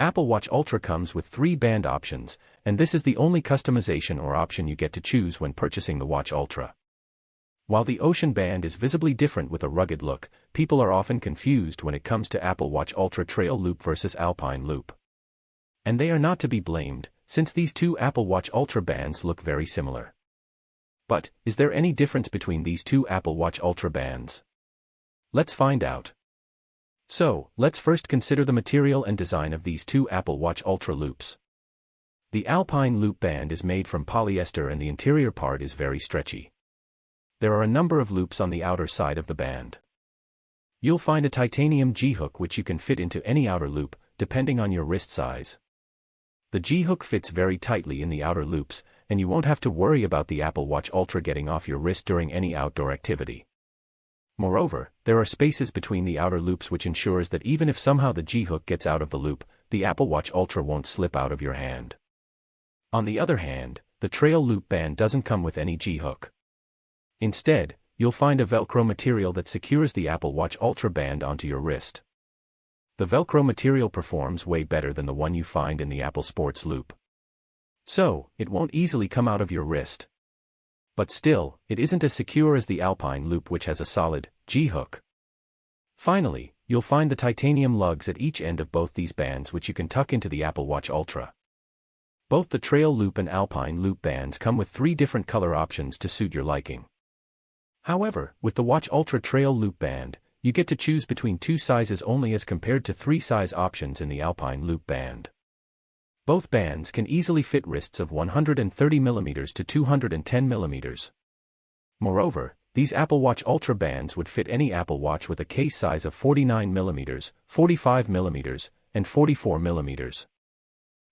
Apple Watch Ultra comes with 3 band options, and this is the only customization or option you get to choose when purchasing the Watch Ultra. While the Ocean Band is visibly different with a rugged look, people are often confused when it comes to Apple Watch Ultra Trail Loop versus Alpine Loop. And they are not to be blamed, since these two Apple Watch Ultra bands look very similar. But, is there any difference between these two Apple Watch Ultra bands? Let's find out. So, let's first consider the material and design of these two Apple Watch Ultra loops. The Alpine Loop band is made from polyester and the interior part is very stretchy. There are a number of loops on the outer side of the band. You'll find a titanium G-hook which you can fit into any outer loop, depending on your wrist size. The G-hook fits very tightly in the outer loops, and you won't have to worry about the Apple Watch Ultra getting off your wrist during any outdoor activity. Moreover, there are spaces between the outer loops which ensures that even if somehow the G-hook gets out of the loop, the Apple Watch Ultra won't slip out of your hand. On the other hand, the Trail Loop band doesn't come with any G-hook. Instead, you'll find a Velcro material that secures the Apple Watch Ultra band onto your wrist. The Velcro material performs way better than the one you find in the Apple Sports Loop. So, it won't easily come out of your wrist. But still, it isn't as secure as the Alpine Loop which has a solid G-hook. Finally, you'll find the titanium lugs at each end of both these bands which you can tuck into the Apple Watch Ultra. Both the Trail Loop and Alpine Loop bands come with 3 different color options to suit your liking. However, with the Watch Ultra Trail Loop band, you get to choose between 2 sizes only as compared to 3 size options in the Alpine Loop band. Both bands can easily fit wrists of 130mm to 210mm. Moreover, these Apple Watch Ultra bands would fit any Apple Watch with a case size of 49mm, 45mm, and 44mm.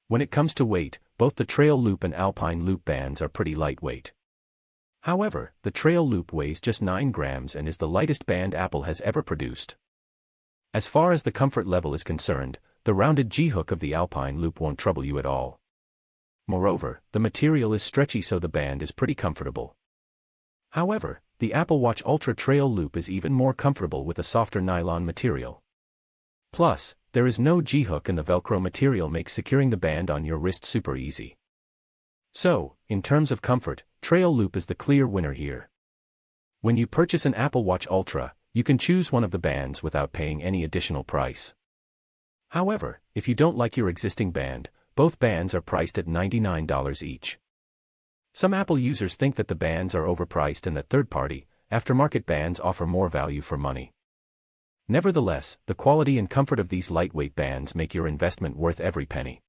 When it comes to weight, both the Trail Loop and Alpine Loop bands are pretty lightweight. However, the Trail Loop weighs just 9 grams and is the lightest band Apple has ever produced. As far as the comfort level is concerned, the rounded G-hook of the Alpine Loop won't trouble you at all. Moreover, the material is stretchy so the band is pretty comfortable. However, the Apple Watch Ultra Trail Loop is even more comfortable with a softer nylon material. Plus, there is no G-hook and the Velcro material makes securing the band on your wrist super easy. So, in terms of comfort, Trail Loop is the clear winner here. When you purchase an Apple Watch Ultra, you can choose one of the bands without paying any additional price. However, if you don't like your existing band, both bands are priced at $99 each. Some Apple users think that the bands are overpriced and that third-party, aftermarket bands offer more value for money. Nevertheless, the quality and comfort of these lightweight bands make your investment worth every penny.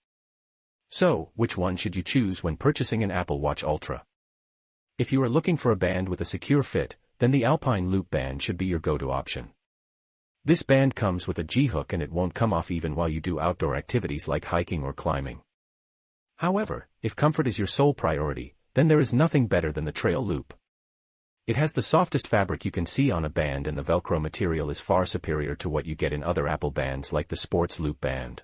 So, which one should you choose when purchasing an Apple Watch Ultra? If you are looking for a band with a secure fit, then the Alpine Loop band should be your go-to option. This band comes with a G-hook and it won't come off even while you do outdoor activities like hiking or climbing. However, if comfort is your sole priority, then there is nothing better than the Trail Loop. It has the softest fabric you can see on a band and the Velcro material is far superior to what you get in other Apple bands like the Sports Loop band.